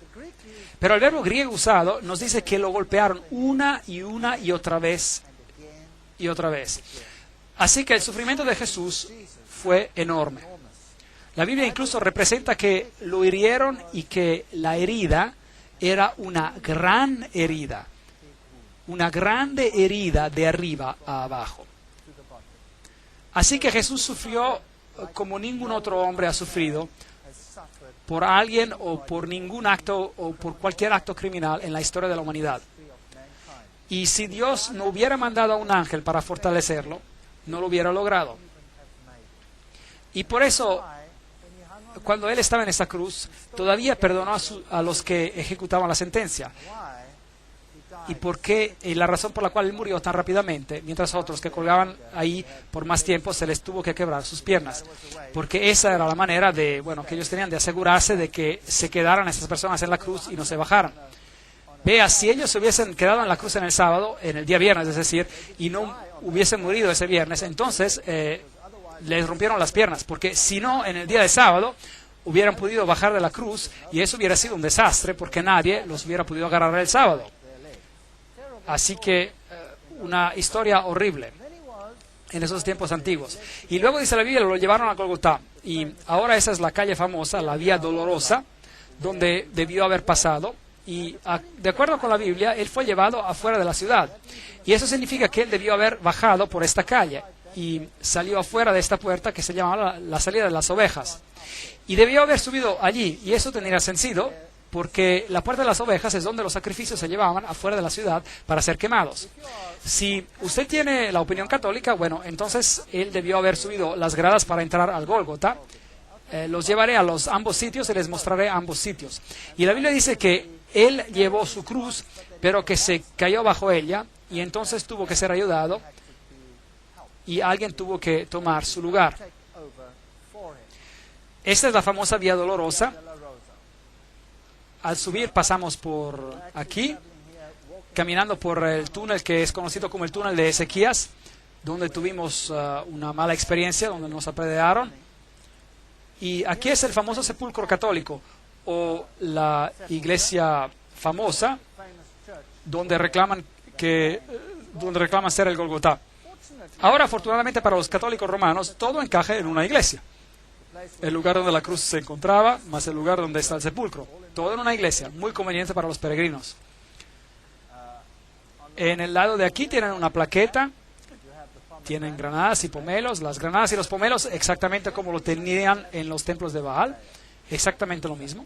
Pero el verbo griego usado nos dice que lo golpearon una y otra vez y otra vez. Así que el sufrimiento de Jesús fue enorme. La Biblia incluso representa que lo hirieron y que la herida era una gran herida. Una grande herida de arriba a abajo. Así que Jesús sufrió como ningún otro hombre ha sufrido por alguien o por ningún acto o por cualquier acto criminal en la historia de la humanidad. Y si Dios no hubiera mandado a un ángel para fortalecerlo, no lo hubiera logrado. Y por eso, cuando Él estaba en esa cruz, todavía perdonó a los que ejecutaban la sentencia. ¿Y por qué? Y la razón por la cual Él murió tan rápidamente, mientras otros que colgaban ahí por más tiempo se les tuvo que quebrar sus piernas. Porque esa era la manera que ellos tenían de asegurarse de que se quedaran esas personas en la cruz y no se bajaran. Vea, si ellos se hubiesen quedado en la cruz en el sábado, en el día viernes, es decir, y no hubiesen morido ese viernes, entonces les rompieron las piernas, porque si no, en el día de sábado hubieran podido bajar de la cruz y eso hubiera sido un desastre porque nadie los hubiera podido agarrar el sábado. Así que una historia horrible en esos tiempos antiguos. Y luego dice la Biblia, lo llevaron a Golgotá. Y ahora esa es la calle famosa, la Vía Dolorosa, donde debió haber pasado. Y de acuerdo con la Biblia, él fue llevado afuera de la ciudad. Y eso significa que él debió haber bajado por esta calle y salió afuera de esta puerta que se llamaba la salida de las ovejas. Y debió haber subido allí. Y eso tendría sentido, porque la puerta de las ovejas es donde los sacrificios se llevaban afuera de la ciudad para ser quemados. Si usted tiene la opinión católica, bueno, entonces él debió haber subido las gradas para entrar al Gólgota. Los llevaré a ambos sitios y les mostraré ambos sitios. Y la Biblia dice que él llevó su cruz, pero que se cayó bajo ella y entonces tuvo que ser ayudado y alguien tuvo que tomar su lugar. Esta es la famosa Vía Dolorosa. Al subir pasamos por aquí, caminando por el túnel que es conocido como el túnel de Ezequías, donde tuvimos una mala experiencia, donde nos apedrearon. Y aquí es el famoso sepulcro católico, o la iglesia famosa, donde reclaman ser el Golgotá. Ahora, afortunadamente para los católicos romanos, todo encaja en una iglesia. El lugar donde la cruz se encontraba, más el lugar donde está el sepulcro. Todo en una iglesia, muy conveniente para los peregrinos. En el lado de aquí tienen una plaqueta, tienen granadas y pomelos. Las granadas y los pomelos exactamente como lo tenían en los templos de Baal, exactamente lo mismo.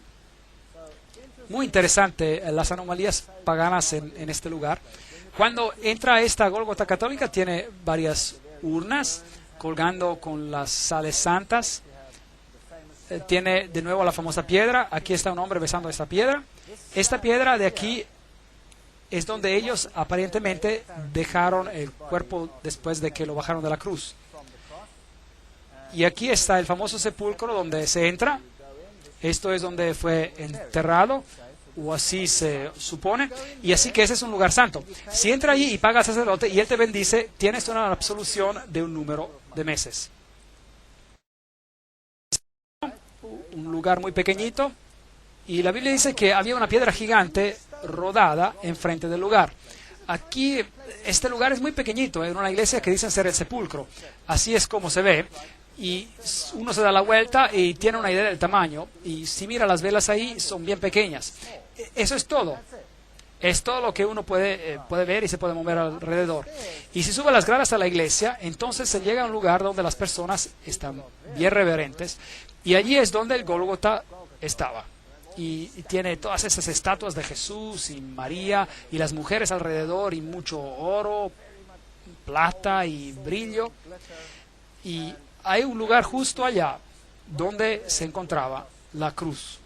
Muy interesante las anomalías paganas en este lugar. Cuando entra a esta Gólgota católica tiene varias urnas colgando con las sales santas. Tiene de nuevo la famosa piedra. Aquí está un hombre besando esta piedra. Esta piedra de aquí es donde ellos aparentemente dejaron el cuerpo después de que lo bajaron de la cruz. Y aquí está el famoso sepulcro donde se entra. Esto es donde fue enterrado, o así se supone. Y así que ese es un lugar santo. Si entra allí y paga al sacerdote y él te bendice, tienes una absolución de un número de meses. Un lugar muy pequeñito, y la Biblia dice que había una piedra gigante rodada enfrente del lugar. Aquí, este lugar es muy pequeñito, en una iglesia que dicen ser el sepulcro. Así es como se ve, y uno se da la vuelta y tiene una idea del tamaño, y si mira las velas ahí, son bien pequeñas. Eso es todo. Es todo lo que uno puede ver y se puede mover alrededor. Y si sube las gradas a la iglesia, entonces se llega a un lugar donde las personas están bien reverentes, y allí es donde el Gólgota estaba. Y tiene todas esas estatuas de Jesús y María y las mujeres alrededor y mucho oro, plata y brillo. Y hay un lugar justo allá donde se encontraba la cruz.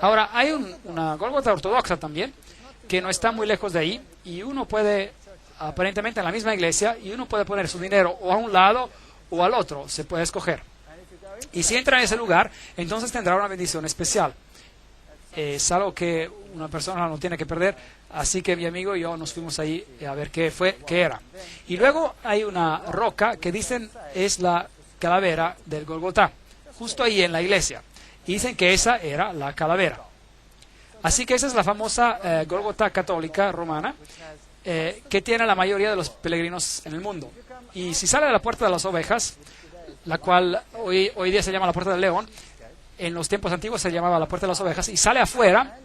Ahora, hay una Gólgota ortodoxa también, que no está muy lejos de ahí, y uno puede, aparentemente en la misma iglesia, y uno puede poner su dinero o a un lado o al otro, se puede escoger. Y si entra en ese lugar, entonces tendrá una bendición especial. Es algo que una persona no tiene que perder, así que mi amigo y yo nos fuimos ahí a ver qué era. Y luego hay una roca que dicen es la calavera del Gólgota, justo ahí en la iglesia. Y dicen que esa era la calavera. Así que esa es la famosa Gólgota católica romana que tiene la mayoría de los peregrinos en el mundo. Y si sale de la Puerta de las Ovejas, la cual hoy día se llama la Puerta del León, en los tiempos antiguos se llamaba la Puerta de las Ovejas, y sale afuera,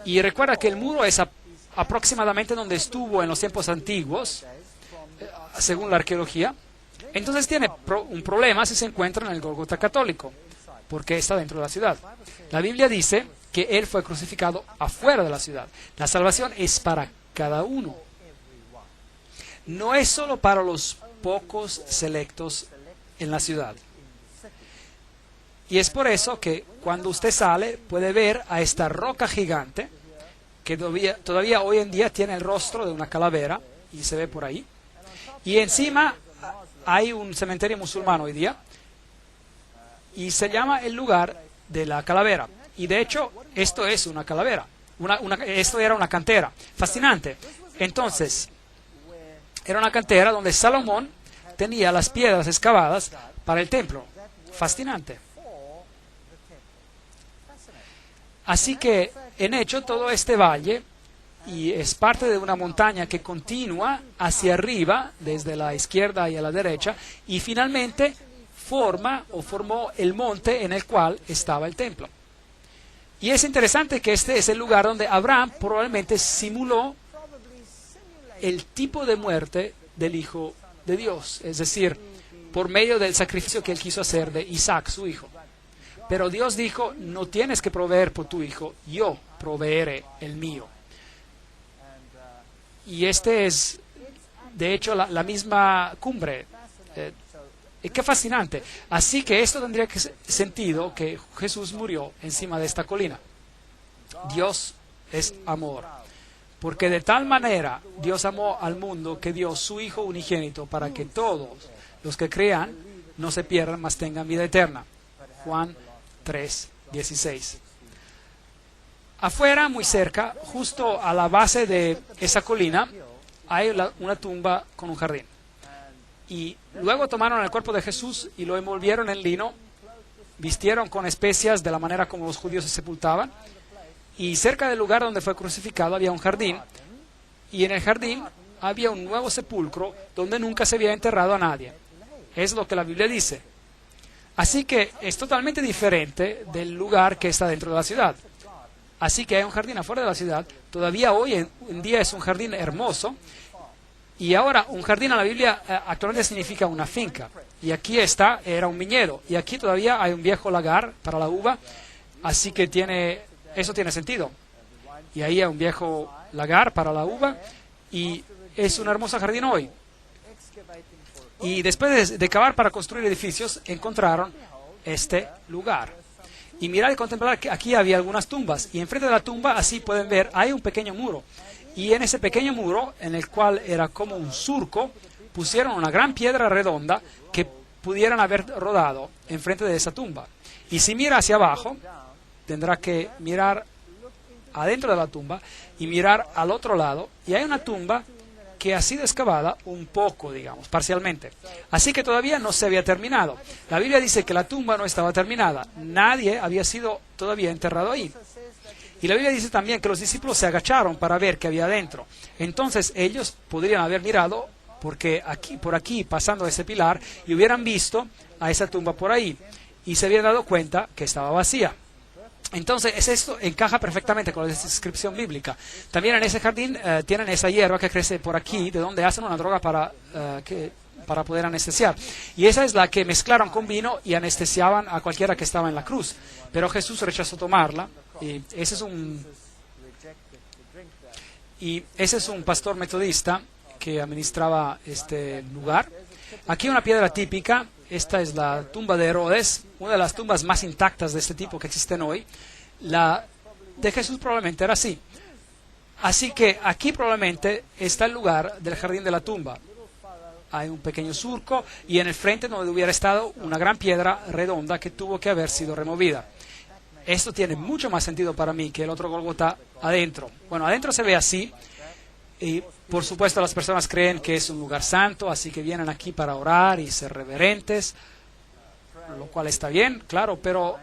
y recuerda que el muro es aproximadamente donde estuvo en los tiempos antiguos, según la arqueología. Entonces tiene un problema si se encuentra en el Gólgota católico, porque está dentro de la ciudad. La Biblia dice que Él fue crucificado afuera de la ciudad. La salvación es para cada uno. No es solo para los pocos selectos en la ciudad. Y es por eso que cuando usted sale puede ver a esta roca gigante que todavía hoy en día tiene el rostro de una calavera y se ve por ahí. Y encima hay un cementerio musulmán hoy día y se llama el lugar de la calavera. Y de hecho esto es una calavera. Esto era una cantera. Fascinante. Entonces, era una cantera donde Salomón tenía las piedras excavadas para el templo. Fascinante. Así que, en hecho, todo este valle y es parte de una montaña que continúa hacia arriba, desde la izquierda y a la derecha, y finalmente formó el monte en el cual estaba el templo. Y es interesante que este es el lugar donde Abraham probablemente simuló el tipo de muerte del Hijo de Dios, es decir, por medio del sacrificio que él quiso hacer de Isaac, su hijo. Pero Dios dijo, no tienes que proveer por tu hijo, yo proveeré el mío. Y este es, de hecho, la misma cumbre. Qué fascinante. Así que esto tendría sentido que Jesús murió encima de esta colina. Dios es amor. Porque de tal manera Dios amó al mundo que dio su Hijo unigénito para que todos los que crean no se pierdan, mas tengan vida eterna. Juan 3:16. Afuera, muy cerca, justo a la base de esa colina, hay una tumba con un jardín. Y luego tomaron el cuerpo de Jesús y lo envolvieron en lino, vistieron con especias de la manera como los judíos se sepultaban, y cerca del lugar donde fue crucificado había un jardín, y en el jardín había un nuevo sepulcro donde nunca se había enterrado a nadie. Es lo que la Biblia dice. Así que es totalmente diferente del lugar que está dentro de la ciudad. Así que hay un jardín afuera de la ciudad, todavía hoy en día es un jardín hermoso, y ahora un jardín en la Biblia actualmente significa una finca, y aquí era un viñedo, y aquí todavía hay un viejo lagar para la uva, así que eso tiene sentido. Y ahí hay un viejo lagar para la uva, y es un hermoso jardín hoy. Y después de cavar para construir edificios, encontraron este lugar. Y mirar y contemplar que aquí había algunas tumbas. Y enfrente de la tumba, así pueden ver, hay un pequeño muro. Y en ese pequeño muro, en el cual era como un surco, pusieron una gran piedra redonda que pudieran haber rodado enfrente de esa tumba. Y si mira hacia abajo, tendrá que mirar adentro de la tumba y mirar al otro lado. Y hay una tumba que ha sido excavada un poco, digamos, parcialmente. Así que todavía no se había terminado. La Biblia dice que la tumba no estaba terminada. Nadie había sido todavía enterrado ahí. Y la Biblia dice también que los discípulos se agacharon para ver qué había adentro. Entonces ellos podrían haber mirado por aquí, pasando ese pilar, y hubieran visto a esa tumba por ahí. Y se habían dado cuenta que estaba vacía. Entonces, esto encaja perfectamente con la descripción bíblica. También en ese jardín tienen esa hierba que crece por aquí, de donde hacen una droga para poder anestesiar. Y esa es la que mezclaron con vino y anestesiaban a cualquiera que estaba en la cruz. Pero Jesús rechazó tomarla. Y ese es un pastor metodista que administraba este lugar. Aquí una piedra típica. Esta es la tumba de Herodes, una de las tumbas más intactas de este tipo que existen hoy. La de Jesús probablemente era así. Así que aquí probablemente está el lugar del jardín de la tumba. Hay un pequeño surco y en el frente donde hubiera estado una gran piedra redonda que tuvo que haber sido removida. Esto tiene mucho más sentido para mí que el otro Gólgota adentro. Bueno, adentro se ve así y por supuesto las personas creen que es un lugar santo, así que vienen aquí para orar y ser reverentes, lo cual está bien, claro, pero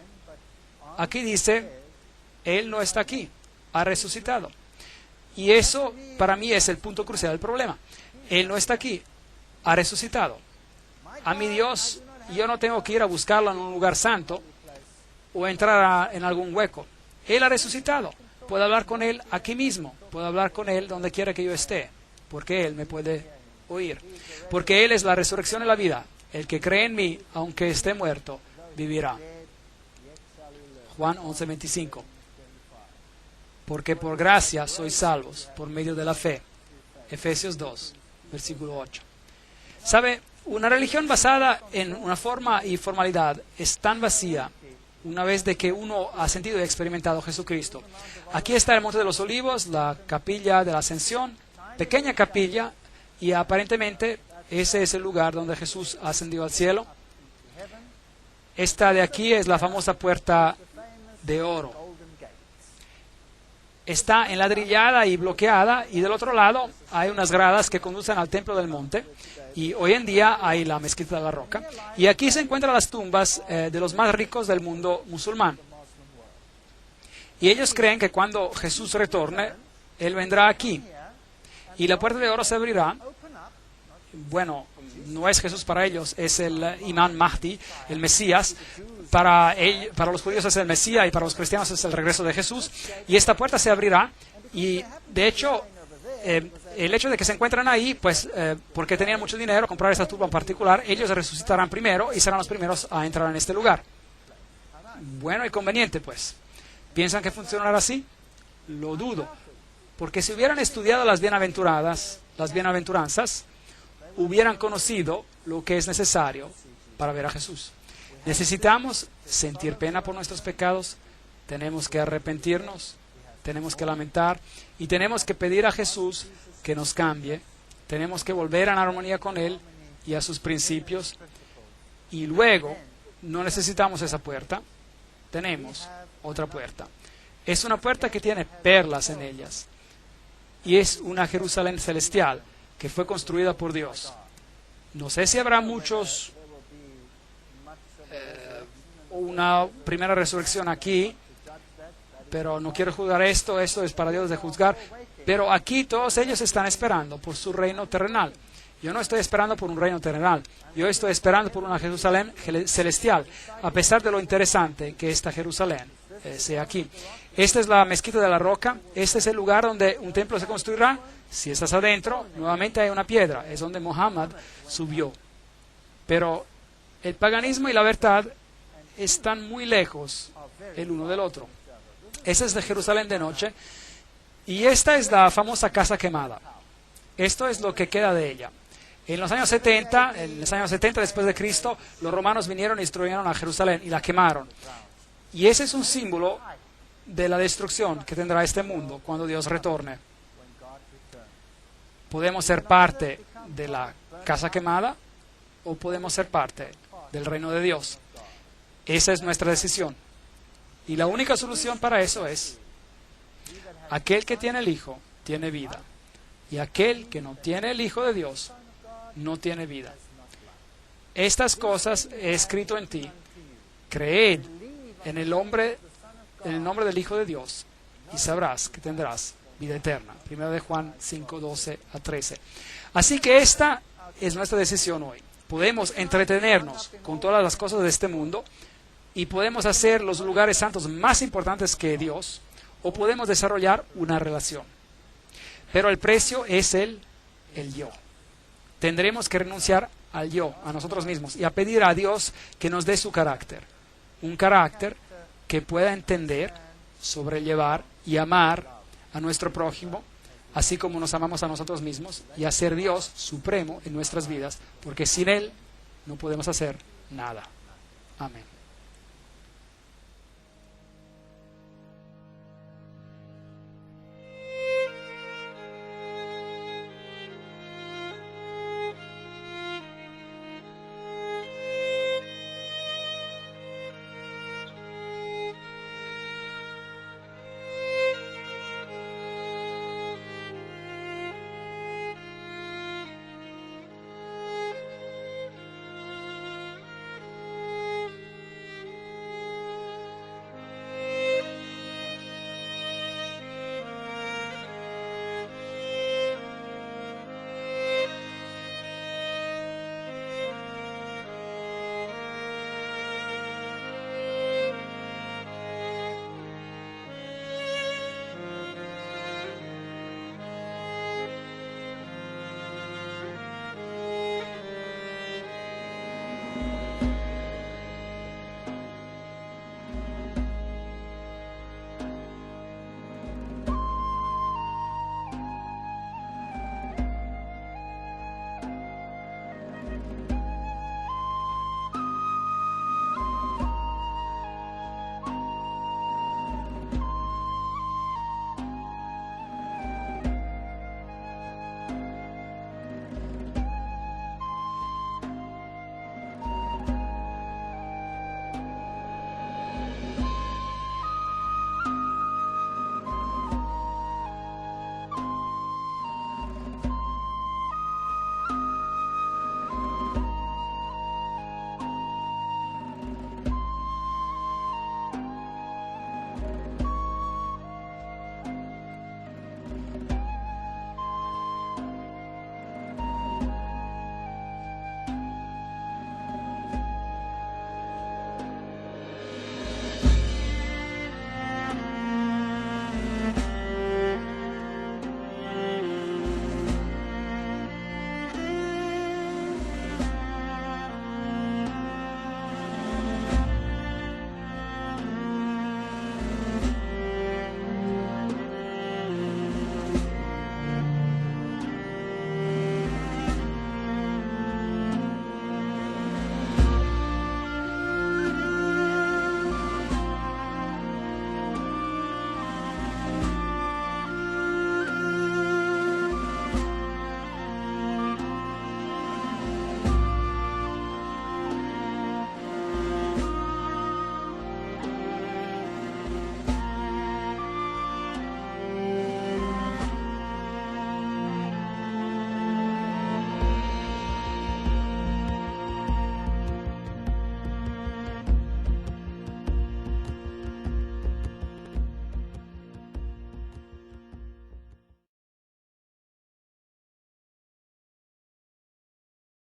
aquí dice, Él no está aquí, ha resucitado. Y eso para mí es el punto crucial del problema. Él no está aquí, ha resucitado. A mi Dios, yo no tengo que ir a buscarlo en un lugar santo o entrar en algún hueco. Él ha resucitado. Puedo hablar con Él aquí mismo. Puedo hablar con Él donde quiera que yo esté. Porque Él me puede oír. Porque Él es la resurrección y la vida. El que cree en mí, aunque esté muerto, vivirá. Juan 11:25. Porque por gracia sois salvos por medio de la fe. Efesios 2, versículo 8. ¿Sabe? Una religión basada en una forma y formalidad es tan vacía una vez de que uno ha sentido y experimentado a Jesucristo. Aquí está el Monte de los Olivos, la capilla de la Ascensión, pequeña capilla, y aparentemente ese es el lugar donde Jesús ascendió al cielo. Esta de aquí es la famosa puerta de oro. Está enladrillada y bloqueada, y del otro lado hay unas gradas que conducen al templo del monte, y hoy en día hay la mezquita de la roca, y aquí se encuentran las tumbas de los más ricos del mundo musulmán. Y ellos creen que cuando Jesús retorne, Él vendrá aquí, y la puerta de oro se abrirá. Bueno, no es Jesús para ellos, es el Imam Mahdi, el Mesías. Para los judíos es el Mesías y para los cristianos es el regreso de Jesús. Y esta puerta se abrirá y, de hecho, el hecho de que se encuentran ahí, pues, porque tenían mucho dinero, comprar esta tumba en particular, ellos resucitarán primero y serán los primeros a entrar en este lugar. Bueno y conveniente, pues. ¿Piensan que funcionará así? Lo dudo. Porque si hubieran estudiado las bienaventuranzas, hubieran conocido lo que es necesario para ver a Jesús. Necesitamos sentir pena por nuestros pecados, tenemos que arrepentirnos, tenemos que lamentar y tenemos que pedir a Jesús que nos cambie, tenemos que volver en armonía con Él y a sus principios, y luego no necesitamos esa puerta, tenemos otra puerta. Es una puerta que tiene perlas en ellas y es una Jerusalén celestial que fue construida por Dios. No sé si habrá muchos una primera resurrección aquí, pero no quiero juzgar esto es para Dios de juzgar, pero aquí todos ellos están esperando por su reino terrenal. Yo no estoy esperando por un reino terrenal, yo estoy esperando por una Jerusalén celestial, a pesar de lo interesante que esta Jerusalén sea aquí. Esta es la mezquita de la roca, este es el lugar donde un templo se construirá. Si estás adentro, nuevamente hay una piedra, es donde Mohammed subió. Pero el paganismo y la verdad están muy lejos el uno del otro. Esa es de Jerusalén de noche y esta es la famosa casa quemada. Esto es lo que queda de ella. En los años 70 después de Cristo, los romanos vinieron y destruyeron a Jerusalén y la quemaron. Y ese es un símbolo de la destrucción que tendrá este mundo cuando Dios retorne. Podemos ser parte de la casa quemada o podemos ser parte del reino de Dios. Esa es nuestra decisión. Y la única solución para eso es: aquel que tiene el Hijo tiene vida. Y aquel que no tiene el Hijo de Dios no tiene vida. Estas cosas he escrito en ti. Creed en el nombre del Hijo de Dios y sabrás que tendrás vida eterna. 1 Juan 5, 12 a 13. Así que esta es nuestra decisión hoy. Podemos entretenernos con todas las cosas de este mundo y podemos hacer los lugares santos más importantes que Dios, o podemos desarrollar una relación. Pero el precio es el yo. Tendremos que renunciar al yo, a nosotros mismos, y a pedir a Dios que nos dé su carácter. Un carácter que pueda entender, sobrellevar y amar a nuestro prójimo así como nos amamos a nosotros mismos, y hacer Dios supremo en nuestras vidas, porque sin Él no podemos hacer nada. Amén.